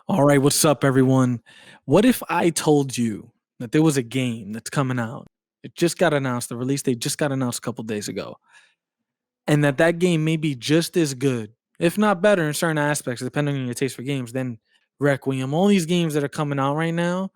All right, what's up, everyone? What if I told you that there was a game that's coming out? It just got announced. The release date just got announced a couple days ago, and that game may be just as good, if not better, in certain aspects, depending on your taste for games, than Requiem. All these games that are coming out right now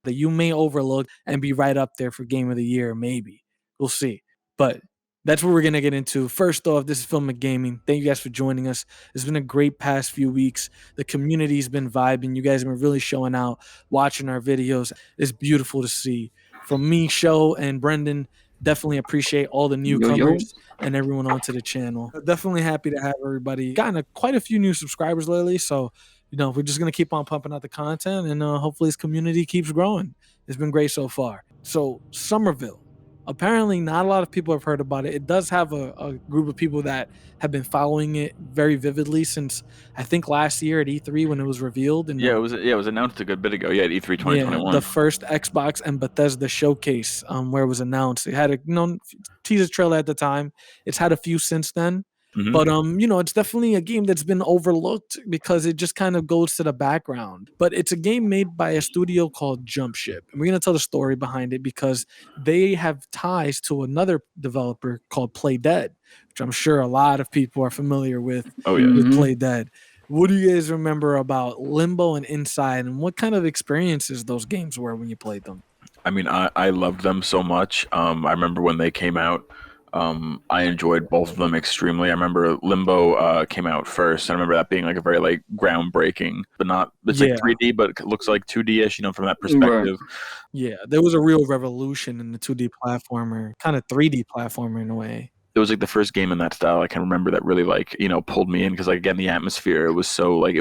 that you may overlook and be right up there for Game of the Year, maybe. We'll see. But that's what we're gonna get into. First off, this is Filmic Gaming. Thank you guys for joining us. It's been a great past few weeks. The community's been vibing. You guys have been really showing out, watching our videos. It's beautiful to see. From me, Show, and Brendan, definitely appreciate all the Yo, yo. newcomers and everyone onto the channel. Definitely happy to have everybody. Gotten quite a few new subscribers lately, so we're just gonna keep on pumping out the content, and hopefully this community keeps growing. It's been great so far. So Somerville, apparently not a lot of people have heard about it. It does have a group of people that have been following it very vividly since I think last year at E3 when it was revealed. And it was announced a good bit ago. Yeah, at E3 yeah, 2021. the first Xbox and Bethesda showcase where it was announced. It had a teaser trailer at the time. It's had a few since then. Mhm. But it's definitely a game that's been overlooked because it just kind of goes to the background. But it's a game made by a studio called Jumpship. And we're gonna tell the story behind it because they have ties to another developer called Playdead, which I'm sure a lot of people are familiar with. Oh yeah. With Mhm. Playdead. What do you guys remember about Limbo and Inside, and what kind of experiences those games were when you played them? I mean, I loved them so much. I remember when they came out. I enjoyed both of them extremely. I remember Limbo came out first. I remember that being like a very like groundbreaking, but not it's like 3D, but it looks like 2D-ish, from that perspective. Yeah, there was a real revolution in the 2D platformer, kind of 3D platformer in a way. It was like the first game in that style I can remember that really like pulled me in because like again the atmosphere it was so good and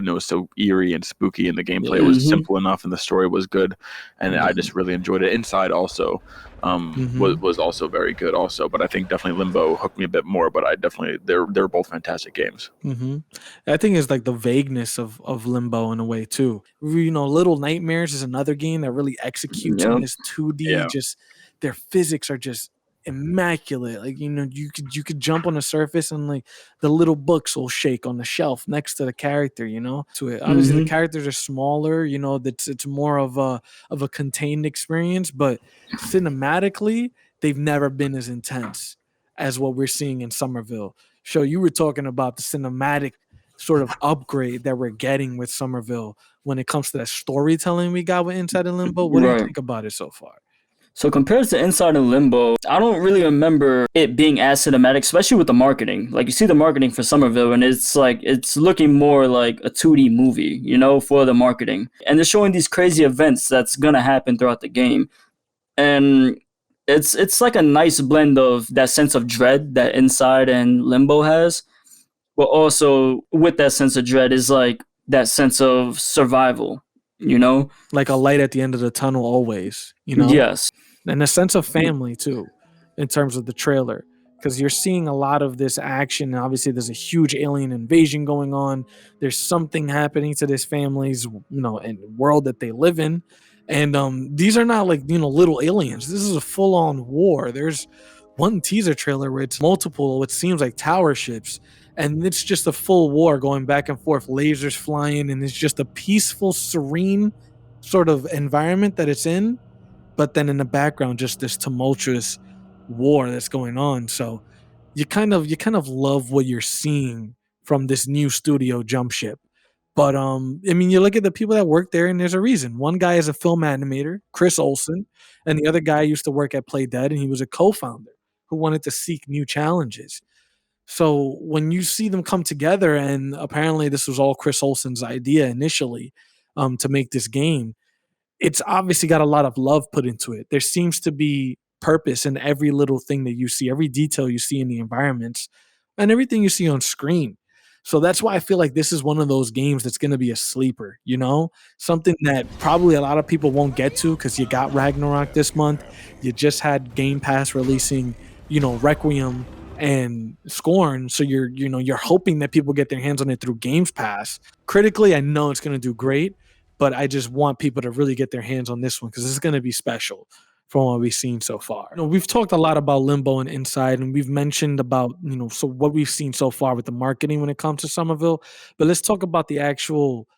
it was so eerie and spooky and the gameplay was simple enough and the story was good and I just really enjoyed it. Inside also was also very good also, but I think definitely Limbo hooked me a bit more. But I definitely they're both fantastic games. I think it's like the vagueness of Limbo in a way too. Little Nightmares is another game that really executes in this 2D. Just their physics are just immaculate. Like you could jump on the surface and like the little books will shake on the shelf next to the character. To it, obviously the characters are smaller. It's more of a contained experience, but cinematically they've never been as intense as what we're seeing in Somerville. Show, you were talking about the cinematic sort of upgrade that we're getting with Somerville when it comes to that storytelling we got with Inside and Limbo. What do you think about it so far? So compared to Inside and Limbo, I don't really remember it being as cinematic, especially with the marketing. Like you see the marketing for Somerville and it's like it's looking more like a 2D movie, for the marketing. And they're showing these crazy events that's gonna happen throughout the game. And it's like a nice blend of that sense of dread that Inside and Limbo has, but also with that sense of dread is like that sense of survival, like a light at the end of the tunnel always, Yes. And a sense of family too, in terms of the trailer, because you're seeing a lot of this action. And obviously there's a huge alien invasion going on. There's something happening to this family's and world that they live in. And these are not like little aliens. This is a full-on war. There's one teaser trailer where it's multiple, what seems like tower ships, and it's just a full war going back and forth, lasers flying, and it's just a peaceful, serene sort of environment that it's in. But then in the background, just this tumultuous war that's going on. So you kind of love what you're seeing from this new studio, Jumpship. But you look at the people that work there, and there's a reason. One guy is a film animator, Chris Olsen, and the other guy used to work at Playdead, and he was a co-founder who wanted to seek new challenges. So when you see them come together, and apparently this was all Chris Olsen's idea initially, to make this game, it's obviously got a lot of love put into it. There seems to be purpose in every little thing that you see, every detail you see in the environments, and everything you see on screen. So that's why I feel like this is one of those games that's going to be a sleeper, something that probably a lot of people won't get to because you got Ragnarok this month. You just had Game Pass releasing, Requiem and Scorn. So you're hoping that people get their hands on it through Games Pass. Critically, I know it's going to do great, but I just want people to really get their hands on this one because this is going to be special from what we've seen so far. We've talked a lot about Limbo and Inside, and we've mentioned about, so what we've seen so far with the marketing when it comes to Somerville. But let's talk about the actual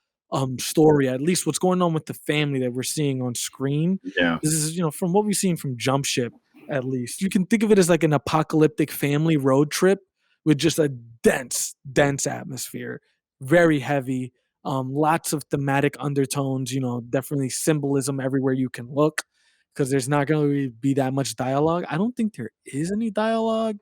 story, at least what's going on with the family that we're seeing on screen. Yeah. This is, from what we've seen from Jumpship, at least. You can think of it as like an apocalyptic family road trip with just a dense atmosphere, very heavy, lots of thematic undertones, definitely symbolism everywhere you can look, because there's not going to be that much dialogue. I don't think there is any dialogue,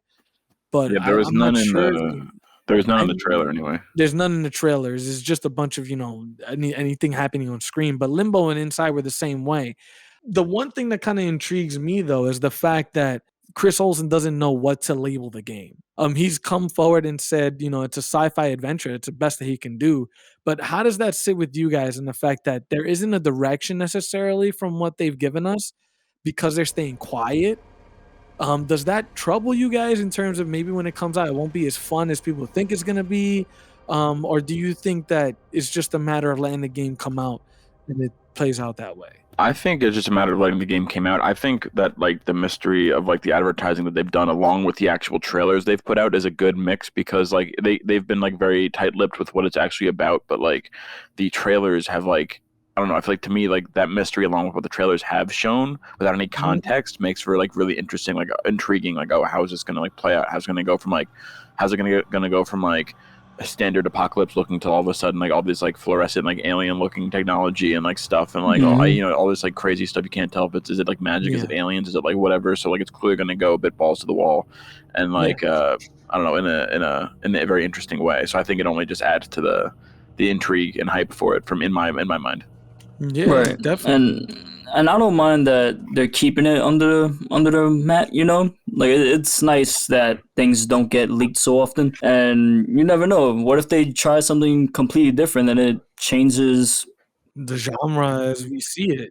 but there was I'm none not in sure. There's none in the trailer anyway. There's none in the trailers. It's just a bunch of, anything happening on screen. But Limbo and Inside were the same way. The one thing that kind of intrigues me, though, is the fact that Chris Olsen doesn't know what to label the game. He's come forward and said, it's a sci-fi adventure. It's the best that he can do. But how does that sit with you guys in the fact that there isn't a direction necessarily from what they've given us because they're staying quiet? Does that trouble you guys in terms of maybe when it comes out, it won't be as fun as people think it's going to be? Or do you think that it's just a matter of letting the game come out and it plays out that way? I think it's just a matter of letting the game come out. I think that like the mystery of like the advertising that they've done along with the actual trailers they've put out is a good mix, because like they've been like very tight-lipped with what it's actually about, but like the trailers have like, I don't know, I feel like to me like that mystery along with what the trailers have shown without any context makes for like really interesting, like intriguing, like, oh, how is this gonna like play out? How's it gonna go from like a standard apocalypse looking to all of a sudden like all this like fluorescent like alien looking technology and like stuff and like all this like crazy stuff. You can't tell if is it like magic, is it aliens, is it like whatever. So like it's clearly gonna go a bit balls to the wall and like I don't know, in a very interesting way. So I think it only just adds to the intrigue and hype for it in my mind. Yeah, right. Definitely. And I don't mind that they're keeping it under the mat, Like it's nice that things don't get leaked so often, and you never know. What if they try something completely different and it changes the genre as we see it,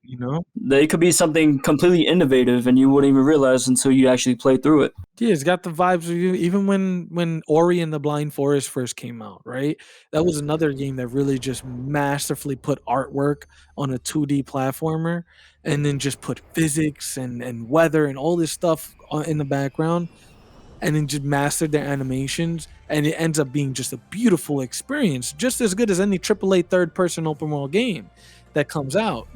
They could be something completely innovative and you wouldn't even realize until you actually play through it. Yeah, it's got the vibes of you. Even when Ori and the Blind Forest first came out, right? That was another game that really just masterfully put artwork on a 2D platformer, and then just put physics and weather and all this stuff in the background, and then just mastered their animations, and it ends up being just a beautiful experience, just as good as any AAA third-person open world game that comes out,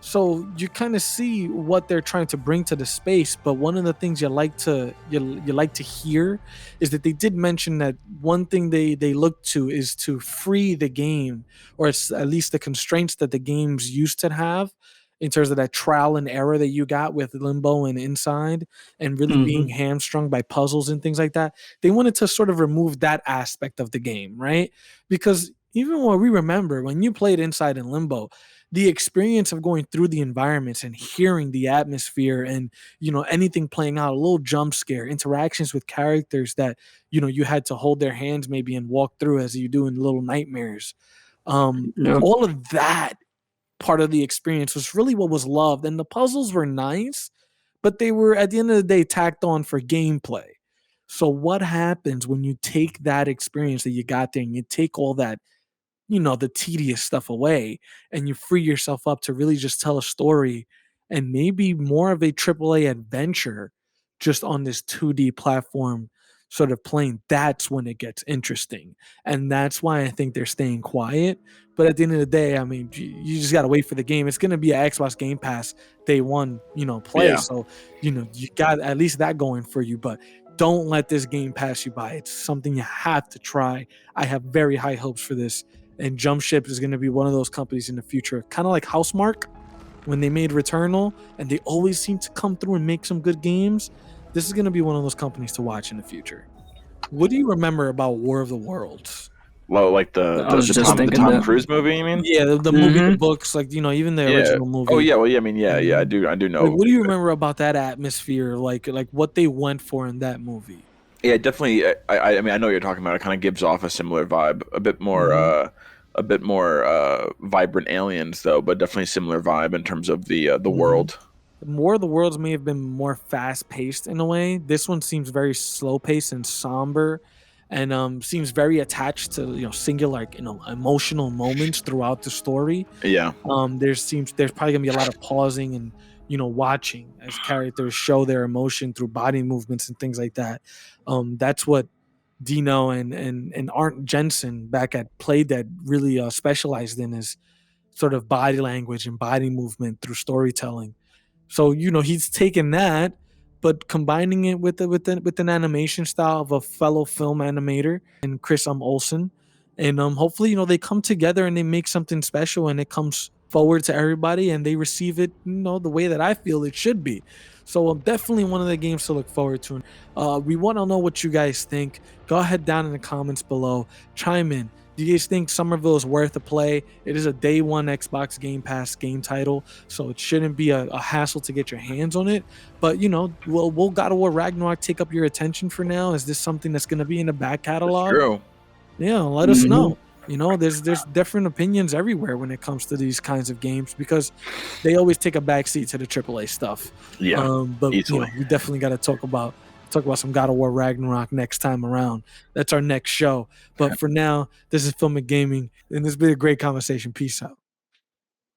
So you kind of see what they're trying to bring to the space, but one of the things you like to hear is that they did mention that one thing they look to is to free the game, or it's at least the constraints that the games used to have in terms of that trial and error that you got with Limbo and Inside, and really being hamstrung by puzzles and things like that. They wanted to sort of remove that aspect of the game, right? Because even what we remember, when you played Inside and Limbo, the experience of going through the environments and hearing the atmosphere and, anything playing out, a little jump scare, interactions with characters that, you had to hold their hands maybe and walk through as you do in Little Nightmares. All of that part of the experience was really what was loved. And the puzzles were nice, but they were, at the end of the day, tacked on for gameplay. So what happens when you take that experience that you got there and you take all that, the tedious stuff away, and you free yourself up to really just tell a story and maybe more of a AAA adventure just on this 2D platform sort of plane? That's when it gets interesting. And that's why I think they're staying quiet. But at the end of the day, I mean, you just got to wait for the game. It's going to be an Xbox Game Pass day one, play. Yeah. So, you got at least that going for you. But don't let this game pass you by. It's something you have to try. I have very high hopes for this. And Jumpship is going to be one of those companies in the future, kind of like Housemarque when they made Returnal, and they always seem to come through and make some good games. This is going to be one of those companies to watch in the future. What do you remember about War of the Worlds? Well, like the Tom Cruise movie, you mean? Yeah, the movie, the books, like, even the original movie. Oh yeah, well, yeah, I mean, yeah, I do know. Like, what do you remember about that atmosphere, like what they went for in that movie? Yeah, definitely. I mean, I know what you're talking about. It kind of gives off a similar vibe, a bit more vibrant aliens, though, but definitely similar vibe in terms of the world. War of the Worlds may have been more fast-paced in a way. This one seems very slow-paced and somber, and seems very attached to singular emotional moments throughout the story. Yeah. There's probably gonna be a lot of pausing and watching as characters show their emotion through body movements and things like that. That's what Dino and Arndt Jensen back at Playdead really specialized in, is sort of body language and body movement through storytelling. So he's taken that, but combining it with an animation style of a fellow film animator and Chris Olsen, and hopefully they come together and they make something special and it comes forward to everybody and they receive it the way that I feel it should be. So definitely one of the games to look forward to. We want to know what you guys think. Go ahead down in the comments below, chime in. Do you guys think Somerville is worth a play? It is a day one Xbox Game Pass game title, so it shouldn't be a hassle to get your hands on it. But will God of War Ragnarok take up your attention for now? Is this something that's going to be in the back catalog? That's true. Yeah, let us know. There's different opinions everywhere when it comes to these kinds of games, because they always take a backseat to the AAA stuff. Yeah, but easily. We definitely got to talk about some God of War Ragnarok next time around. That's our next show. But for now, this is Filmic Gaming, and this has been a great conversation. Peace out.